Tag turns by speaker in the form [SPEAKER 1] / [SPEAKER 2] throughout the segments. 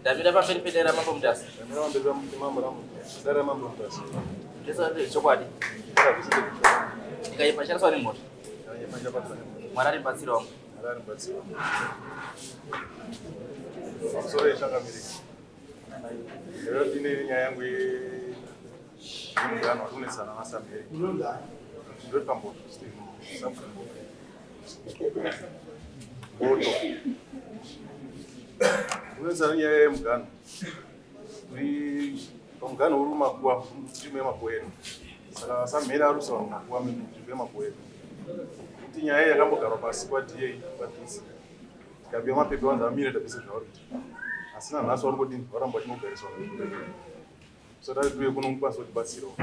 [SPEAKER 1] Davida pa pedera mambo mdasi.
[SPEAKER 2] Dara mambo mdasi.
[SPEAKER 1] Ndesa chokwadi. Ikai pachara swani moto. Marari batsira wangu.
[SPEAKER 2] Marari batsira. Sore shanga miri. Lero dine nyaya yangu muganho tunesana na Samiri. Ndio tambo Steve. Moto. Unesana nyaya muganho. Muganho uruma kwa mtume mapoeno. Saka Samiri arusona kwa mtume mapoeno. Nyaya yakambogara pasi kwaDA padisi tikabia mapepe wanza amire tabisa zvauri asina nhasi vari kudini varamba vachinogariswa so tari tuye kuno mukwanisa kutibatsirawo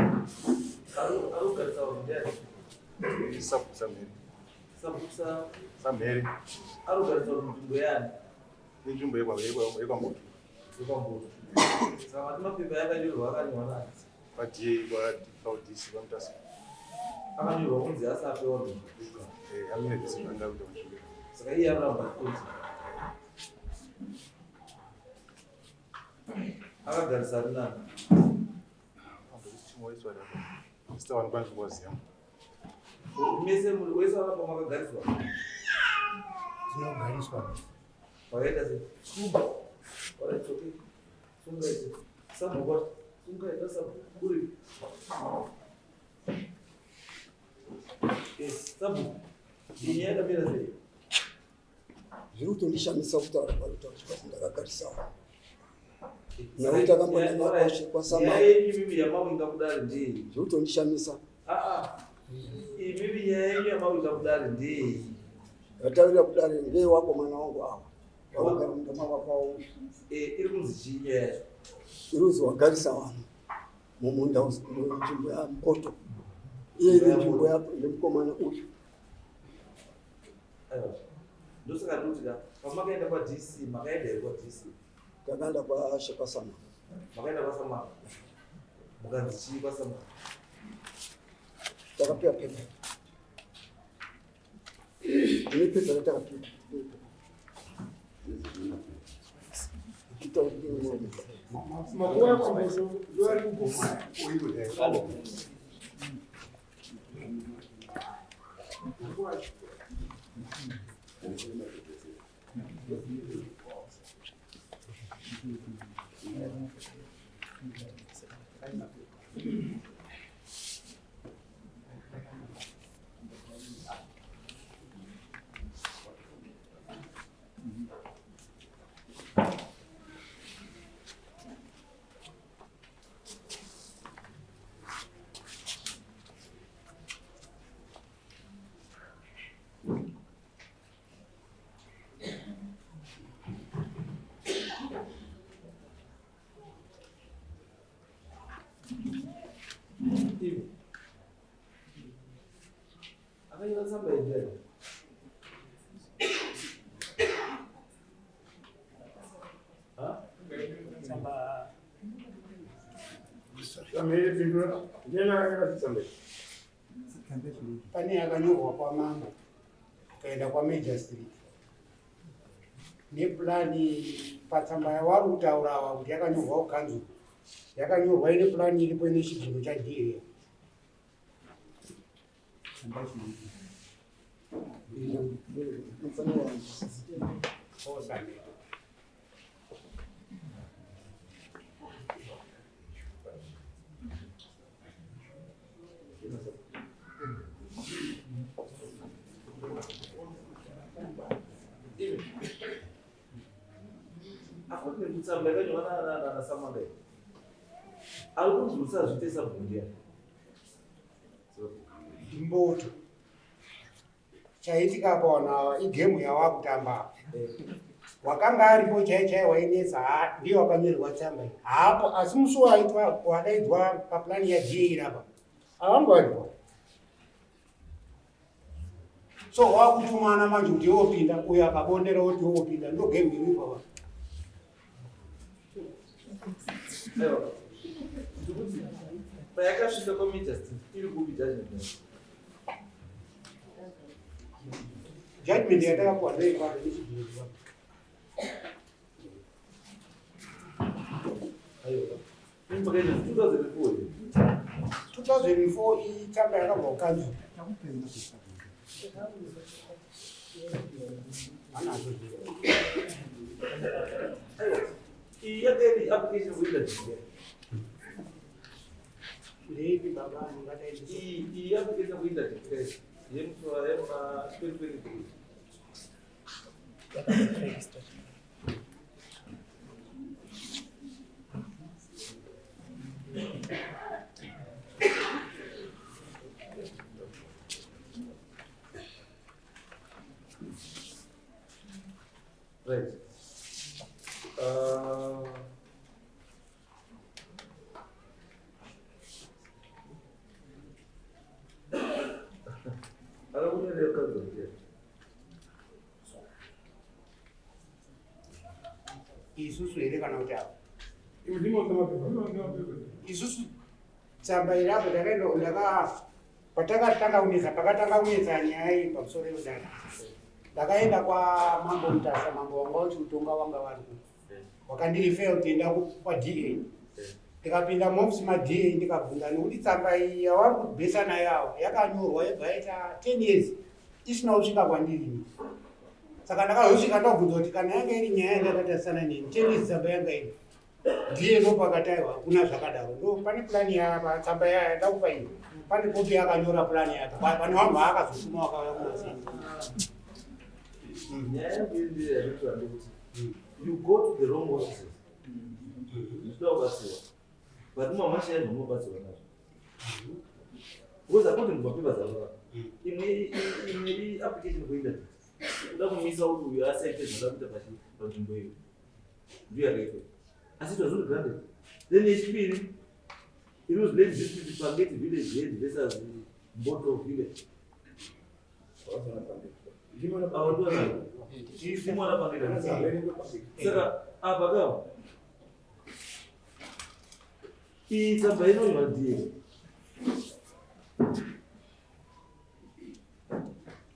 [SPEAKER 2] Samheri inzvimbo yekwamboto paDA kwaudisi kwamutasa
[SPEAKER 3] akanyorwa kunzi asapewa kubuka
[SPEAKER 2] amine zvisivanga kuita mashuviro
[SPEAKER 3] saka iye anoramba kuti akagarisa rinani
[SPEAKER 2] sitavani kwanisi kuvaziva
[SPEAKER 3] mese munhu wese vakapa makagariswa
[SPEAKER 4] tinogariswa
[SPEAKER 3] vakaita se waraitsoke sungaite samhokota sungaita saburi Sabu, dinya yakamira sei?
[SPEAKER 4] Zviri kutondishamisa kutaura parutaura kuti ndakagarisawo. Nakuti akambona nakwashe kwasama.
[SPEAKER 3] Mimi yamawinga kudari ndii.
[SPEAKER 4] Zviri kutondishamisa.
[SPEAKER 3] Mimi yamawinga kudari ndii.
[SPEAKER 4] Yataurira kudari ndei wako mwana wangu awa. Wakagara mundama wakawo.
[SPEAKER 3] Iri kunzi chii yacho?
[SPEAKER 4] Iri kunzi wagarisa vanhu mumunda munzvimbo yaMkoto. Iye iri nzvimbo yako ndemukomana uyu.
[SPEAKER 3] Ndosaka ndotika pamakaenda kwaDC makaenda here kwaDC
[SPEAKER 4] takaenda kwasama
[SPEAKER 3] makaenda kwasama mukanzi chii kwasama
[SPEAKER 4] takapiwa pepa ine pepa ratakapiwa
[SPEAKER 5] makuwa kwambozo yari kukufa
[SPEAKER 3] akaita samba idera
[SPEAKER 5] samba Samheri pindura ndena akasamba pane yakanyorwa kwamambo kaenda kwaMajor Street neplani patsamba yavari kutaura ava kuti yakanyorwa kukanzuru yakanyorwa ine plani iripo ine chigaro chaDA
[SPEAKER 3] akuti nekutsamba yakanyorwa nanasamanga ari kunzwisa zvitesa bhundia
[SPEAKER 5] Mboto chaitika paona igemu yawakutamba wakanga aripo chaichai wainetsa ndiyo wakanyorwa tsamba hapo asi musi waitwa wadaidzwa paplani yaDA apa avangwaripo so wakutumana manje kuti yopinda uyo akabondera kuti yopinda ndo gemu iripo
[SPEAKER 3] payakasvika kwaMajor Street iri kupi
[SPEAKER 5] judgment yatakapuwa ndeipata nechigiro 2004 itsamba yakabva kukanzwa anazo
[SPEAKER 3] application
[SPEAKER 5] levi baba ngadaidi
[SPEAKER 3] iyi application kuita declare yemutwa yema 2023 right.
[SPEAKER 5] isusu here kana kuti avo isusu tsamba irapo patakatanga kunetsa pakatanga kunetsa nyaya iyi pamusoro yekudana ndakaenda kwamambo mutasa mambo wanga uti utonga wanga vari wakandirife kutienda kwadA ndikapinda muofisi madA ndikabvunza nekuti tsamba iyi yavari kubhesa nayo avo yakanyorwa yobva yaita 10 years isina kusvika kwandiri saka ndakazosvika ndabvunza kuti kana yanga iri nyaya yandakatarisana neni 10 years tsamba yanga iri DA ndopakataiwa hakuna zvakadaro ndo pane plani yapatsamba yaya ndakupa ini pane kopi yakanyora plani yacho pane vanhu vaakazosuma vakauya kumasini
[SPEAKER 3] you go to the wrong offices. But no one shares no bus. Because according to papers, in the application going that don't miss out to your assets and the machine. We are ready. As it was not granted. Then it was late to forget the village, this as the boat of village. Saka apagao itsamba inonywa ndiye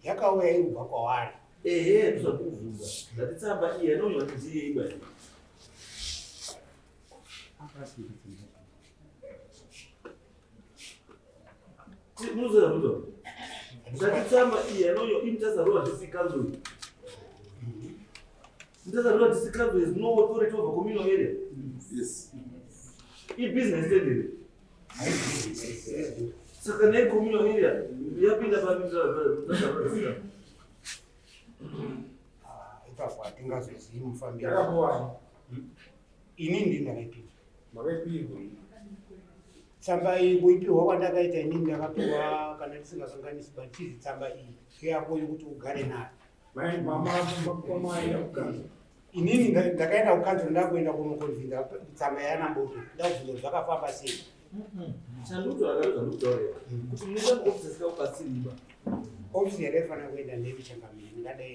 [SPEAKER 5] yakauya irubva kwavari
[SPEAKER 3] ndizvakubvunza ndati tsamba iyi inonywa ndiye ibaya munozoramundo ndati tsamba iyi inonywa imutazarowa ndisikanzoi Mutazarura district is no authority over communal area.
[SPEAKER 2] Yes.
[SPEAKER 3] Business tended. Second communal area. We have been
[SPEAKER 5] tsamba iyi kuipiwa kwandakaita inini ndakapiwa kana ndisingakanganisi batizi tsamba iyi yako yokuti ugare nayo inini ndakaenda kukanzuro ndakuenda kunokonvinza tsamba yanamboto ndabvunza zvakafamba sei
[SPEAKER 3] chanduto akaruza ndokutaurira kuti munoenda muofisi sikaukasirimba
[SPEAKER 5] ofisi yari yafanira kuenda ndevichangamini ndingadai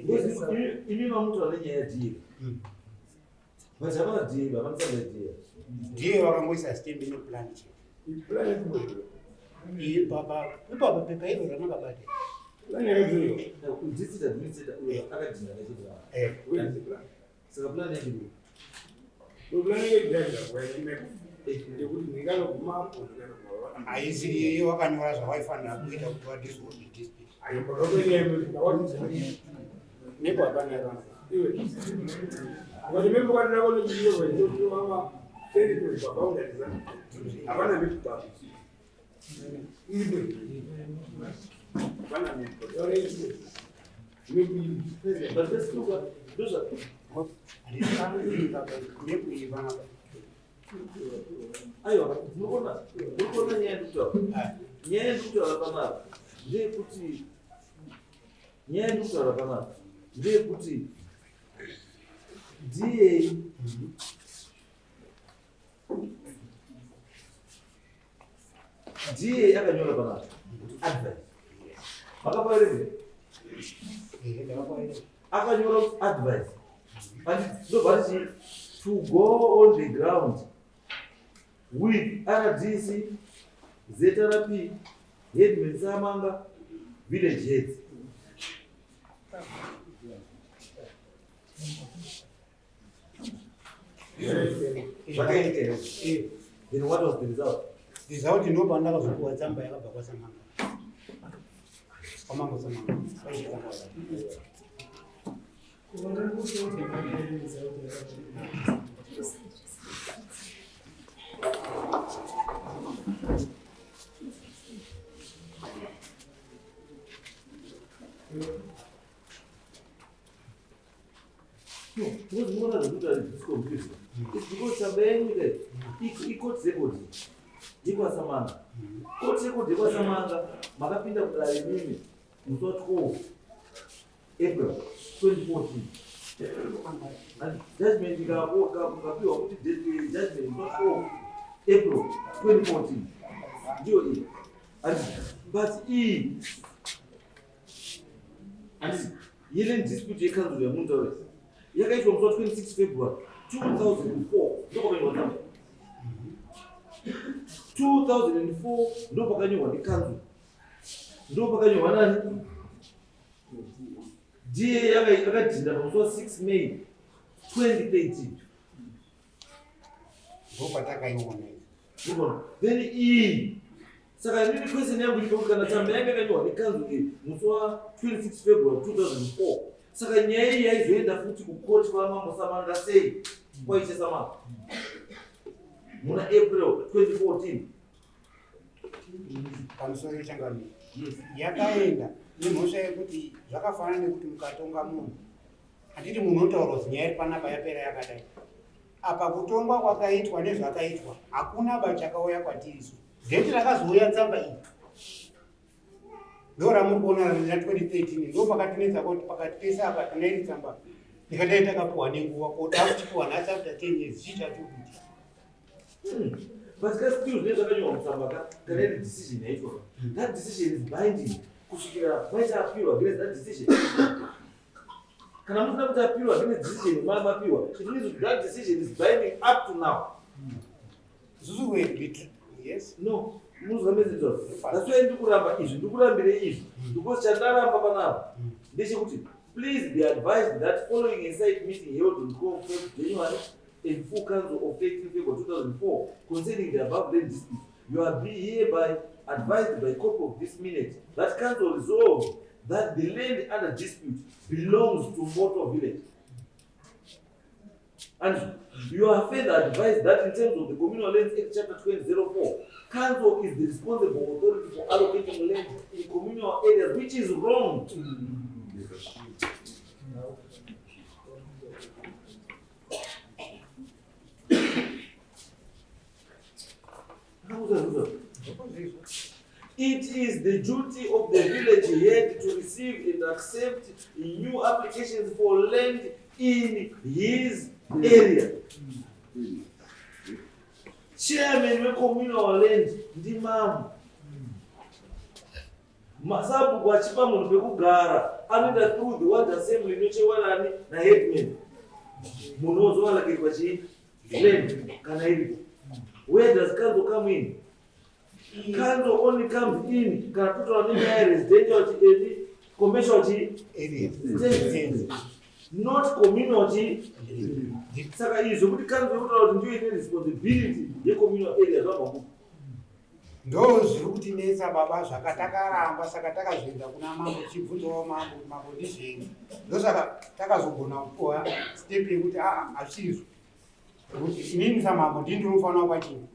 [SPEAKER 3] imi mamutaura nenyaya yadhiiri vachavana dhiiri vavanisanda dhiiri
[SPEAKER 5] dhiiri vakangoisa sitembi nepulani chete ipapa pepa iro ramakabata haisiri iyo wakanyora zvawaifanira kuita kuti wadisordisp nepapana
[SPEAKER 3] aiwa ndinoona nyaya ndikutaura panapa ndeyekuti DA akanyora panapa advice makapaerere akanyora advice but to go on the ground with RDC, ZRP, headmen Samanga, village heads. Then what was the result?
[SPEAKER 5] The result ndopanda kazokuwa tsamba yakabva kwasamanga. Kwamango samanga.
[SPEAKER 3] No, what's more than this confusing? It's because somebody got zebodi. Jikwa samanga. Kote ko jikwa samanga. Makapinda kudai mimi. Mtoto April 2014. And judgment ikapiwa kuti judgment mtoto April 2014. Ndio hii. But and yile dispute yekanzo ya Mundore. Yakaitwa mtoto 26 February 2004. Ndoko kwenye 2004 ndo pakanywa ndikanzo. Ndo pakanywa nani? Die yakadinda pamusi 6 May 2013.
[SPEAKER 5] Ndo patakaiona.
[SPEAKER 3] Then saka nini question yangu ilikuwa kana tsamba yake yakanywa ndikanzo musi 26 February 2004. Saka nyaya iyi yaizoenda futi kukoti kwa mambo samanga sei kwaite samanga muna April 2014.
[SPEAKER 5] Pamusoro changani. Yakaenda nemhosva yekuti zvakafanana nekuti mukatonga munhu. Handiti munhu unotaura kuti nyaya iri panapa yapera yakadai. Apa kutongwa kwakaitwa nezvakaitwa hakuna bachakauya kwatirisu. Dhendi rakazouya tsamba iyi. Ndo ramuri kuona na 2013 ndo pakatinetsa kuti pakati pese apa tinairi tsamba ndikadai takapuwa nenguva kuti akuchipuwa nhasi after 10 years chichatukuti.
[SPEAKER 3] But still nezvakanyorwa mutsamba kana iri decision yaitwa. That decision is binding kusvikira maita appeal against that decision. Kana musina kuti appeal against decision mapiwa, it means that decision is binding up to now.
[SPEAKER 5] Zuzu wait, yes?
[SPEAKER 3] No. Muzamezito. That's why ndikuramba izvi, ndikurambire izvi. Because chandaramba panapa. Ndechekuti please be advised that following a site meeting held on 12 January in full council of 13 February 2004 concerning the above land dispute, you are hereby advised by copy of this minute that council resolved that the land under dispute belongs to Moto Village. And you are further advised that in terms of the Communal Lands Act Chapter 2004, council is the responsible authority for allocating land in communal areas, which is wrong. It is the duty of the village head to receive and accept new applications for land in his area. Chairman we communal land ndi mamu. Masabu wachipa munhu pekugara anoenda through the ward assembly nochewanani na headman. Munhu ozovalakirwa chi land kana iri. Where does council come in? Council only comes in kana kutoa nini residential chi commercial chi area. Not communal chi. Saka izvo kuti council yotaura kuti ndiyo ine responsibility yecommunal area zvabva.
[SPEAKER 5] Ndo zviri kutinetsa baba zvakatakaramba saka takazvienda kuna mambo tichibvunzawo mambo ndizvenyi. Ndo saka takazogona kupuwa step yekuti hazvizvo. Kuti inini samambo ndinofanira kwachini.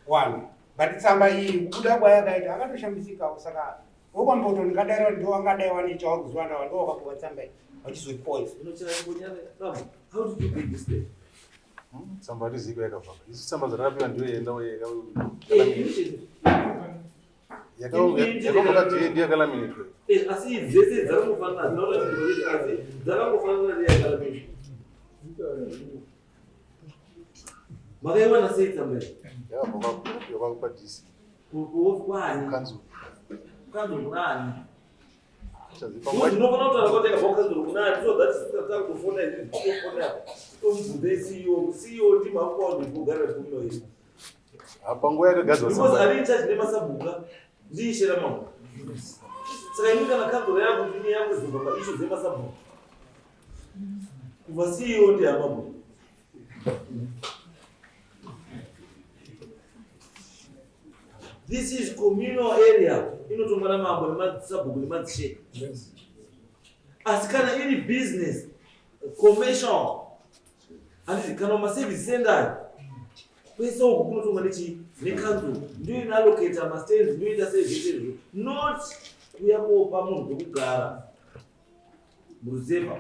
[SPEAKER 5] One. But tsamba iyi kubuda kwayakaita akatoshambisikawo saka wokwamboto ndikadaiwa ndo wangadaiwa nechauri kuziva ndawa ndo wakapuwa tsamba iyi wachizopoisa.
[SPEAKER 3] How did you bring this day?
[SPEAKER 2] Somebody ziko yakabva. Isi tsamba dzakapiwa ndiyo yenda yakabva ndiyakalaminitwe.
[SPEAKER 3] Asi dzese dzakangofanana dzinoda kuti asi dzakangofanana neyakalaminitwe. Makaiwana sei tsamba iyi?
[SPEAKER 2] Yakabva DC.
[SPEAKER 3] Kwani?
[SPEAKER 2] Kanzu.
[SPEAKER 3] Kanzu nani? Ndinofanira kutaura kuti yakabva kanzu nani so that is kufona izvi kufona. Tomubvunze CEO ndimhakuwa ndikugara kuno iyi.
[SPEAKER 2] Apa nguva yakagadzwa
[SPEAKER 3] tsamba. Because ari in charge nemasabhuka ndiishera mambo. Saka imi kana kanzu yako ndini yangu zvinobva issues dzemasabhuka. Kubva CEO ndihamba. This is communal area. Inotomwana mambo nemadzisabhuku nemadzishe. As kana any business, commercial, and kana ma-service center. Pesa uku kunotomwa nekanzu ndio inalocate ma-stands ndio ita services not kuyakopa munhu kwekugara muruzeva.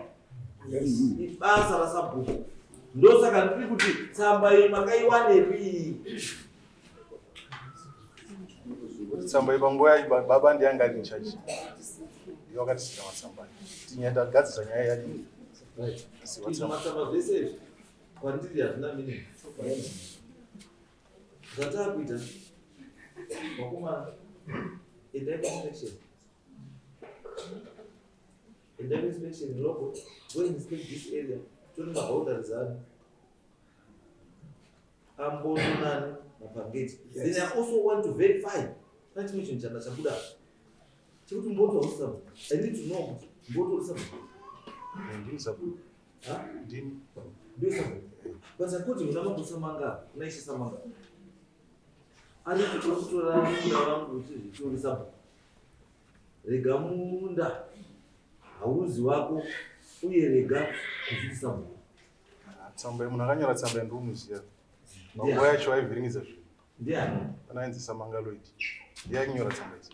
[SPEAKER 3] Ibasa rasabhuku. Ndosaka ndiri kuti tsamba iyi makaiwanepi.
[SPEAKER 2] Tsamba ipangoya baba ndianga ari chachi. Iyo akatisika matsamba. Tinyenda gadzisa nyaya yadi.
[SPEAKER 3] Kuti matsamba zvese kwandiri hazvina meaning. Zvatakuita wakomana endai inspection. Endai inspection local. Go inspect this area. Tony maboundaries are ambonani mapangeti. Then I also want to verify. Let's mention chanda chabuda. Chikuti mboto usam. I need to know mboto usam.
[SPEAKER 2] Ndini sabu.
[SPEAKER 3] Ha?
[SPEAKER 2] Ndini.
[SPEAKER 3] Ndio sabu. Basi kuti unambo samanga, unaishi samanga. Ari kutotora munda wangu kuti sabu. Rega munda. Hauzi wako uye rega kuzvisa munhu.
[SPEAKER 2] Tsamba munhu akanyora tsamba yandomuziya. Manguva yacho aivhiringidza zvinhu.
[SPEAKER 3] Ndiani?
[SPEAKER 2] Anainzi Samangaloid. Ndiye akinyora tsamba idzi.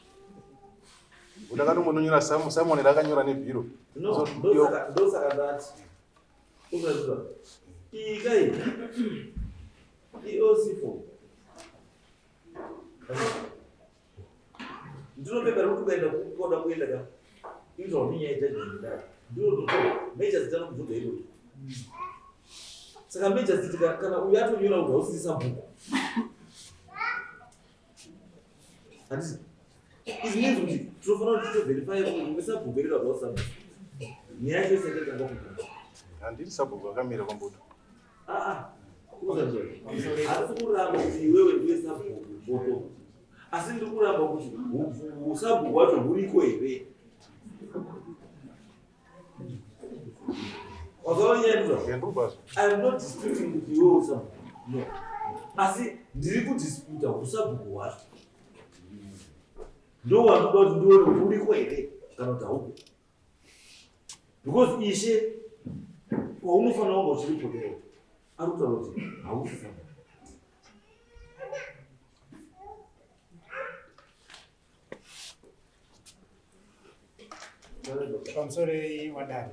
[SPEAKER 2] Udakatombonunyora Simon akanyora nebhiro.
[SPEAKER 3] Ndosaka ndati. Ukaziva. Ikai. EOC4. Ndinopepa kuti ukaenda kukoda kuenda ka. Izvo ninyaya dzazvinda. Ndiro measures dzano kubvunza iroti. Saka measures dzitika kana uyatonyora kuti hausisisa bhuku. Handisi. Izvi means kuti tinofanira kuti toverify kuti ungesabhuku ere kana usabhuku. Nyaya yacho isati yatanga.
[SPEAKER 2] Handiri sabhuku akamira kwamboto.
[SPEAKER 3] Asi kuramba kuti iwewe ndiwe sabhuku mboto. Asi ndiri kuramba kuti usabhuku wacho huriko here. I am not disputing with you also. No. Asi ndiri kudisputa usabhuku wacho. Ndo wanoda kuti ndione kuti uriko here kana kuti hauko. Because ishe paunofanira kunge uchiripotera ari kutaura kuti hausi sabhuku.
[SPEAKER 5] Pamusoro wadaro.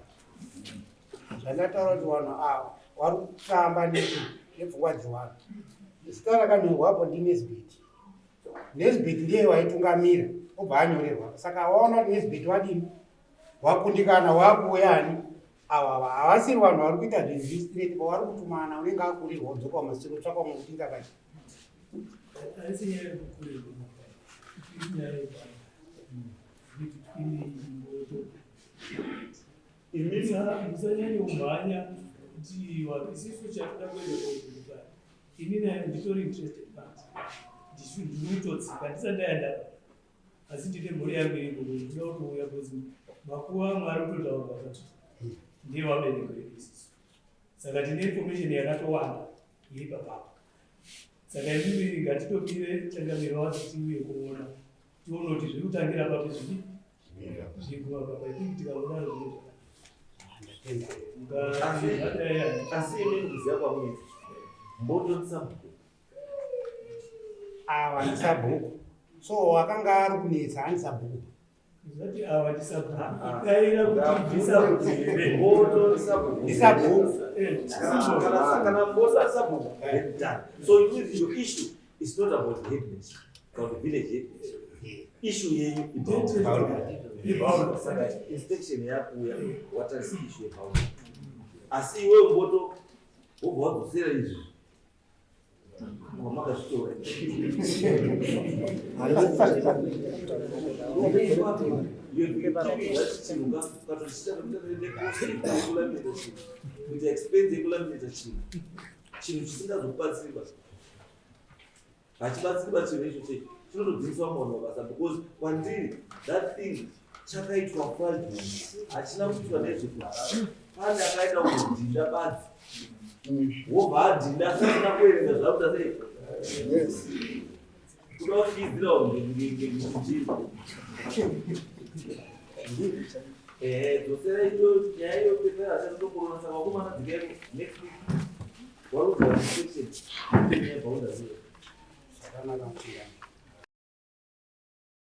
[SPEAKER 5] Zvandataura kuti vanhu ava vari kutamba nepfungwa dzevanhu. Zita rakanyorwapo ndiNesbit. Nesbit ndiye waitungamira obva anyorerwa. Saka waona kuti Nesbit wadini wakundikana wakuuyani ava havasiri vanhu vari kuita zvinhu vari kutumana unenge akurirwa udzoka mumasiro tsvaka munhu kuti ngakati.
[SPEAKER 6] Musanyanya umhanya kuti isisu chatoda kuenda inini nditori interested basi ndinotodzika ndisandaenda asi ndine mhuri yangu iripo ndinoda kutouya kuti makuva mwari kutotaura kuti ndiye wabereko isisu saka tine information yakatowanda iri papapo saka imimi ngatitopire changamiro wacho tiuye kuona tione kuti zviri kutangira papi zvipi zvikuva papa itingi tikaona zvinezva
[SPEAKER 3] Asi ini kuziva kwamwezi mboto ndisabhuku
[SPEAKER 5] Ava ndisabhuku. So wakanga ari kunetsa handisabhuku.
[SPEAKER 6] Zati ava ndisabhuku. Ikaira kuti ndisabhuku here.
[SPEAKER 3] Mboto ndisabhuku.
[SPEAKER 5] Ndisabhuku.
[SPEAKER 3] Kana mboto ndisabhuku. So your issue is not about headness, about the village headness. Issue yenyu about inspection yakuya what is issue about. Asi iwe mboto ubva wadzosera izvi kwamakazvitora kuita expense yekulaminata chinhu chisingazokubatsiriba hachibatsiriba chinhu icho chechi chinotodzidziswa munhu mabasa because kwandiri that thing chakaitwa fraudulent hachina kuitwa nezvekuti pane akaita kudhinda badzi wobva adhinda asina kuerenga zvakuta sei Kunoshizira ngekuchini. Dosera iyo nyaya yopepera achatokorona saka wakumana dzikeko next week. Waruza inspection. Nyaya paunda zero.
[SPEAKER 5] Sakanaka mutiyani.